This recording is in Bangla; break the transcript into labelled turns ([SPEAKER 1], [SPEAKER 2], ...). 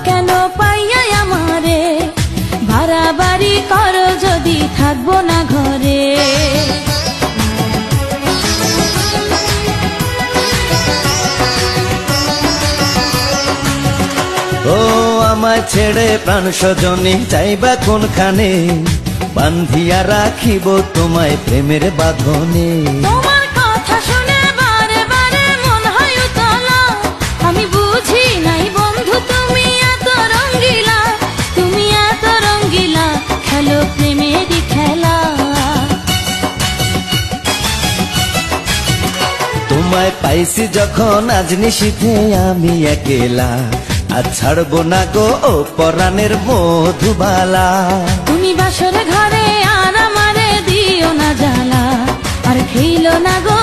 [SPEAKER 1] কেন পাইয়া আমারে, বাড়াবাড়ি করো যদি থাকবো না ঘরে।
[SPEAKER 2] ও আমায় ছেড়ে প্রাণ স্বজনে যাইবা কোনখানে, বান্ধিয়া রাখিব তোমায় প্রেমের বাঁধনে।
[SPEAKER 1] তোমার কথা শুনে বারে বারে মন হয় উতলা, আমি বুঝি নাই বন্ধু তুমি এত রঙ্গিলা, তুমি এত রঙ্গিলা, খেলো প্রেমেরই খেলা।
[SPEAKER 2] তোমায় পাইছি যখন আজ নিশীথে আমি একেলা, আজ ছাড়বো না গো ও পরাণের মধুবালা।
[SPEAKER 1] তুমি বাসর ঘরে আর আমারে দিও না জ্বালা, আর খেইলো না গো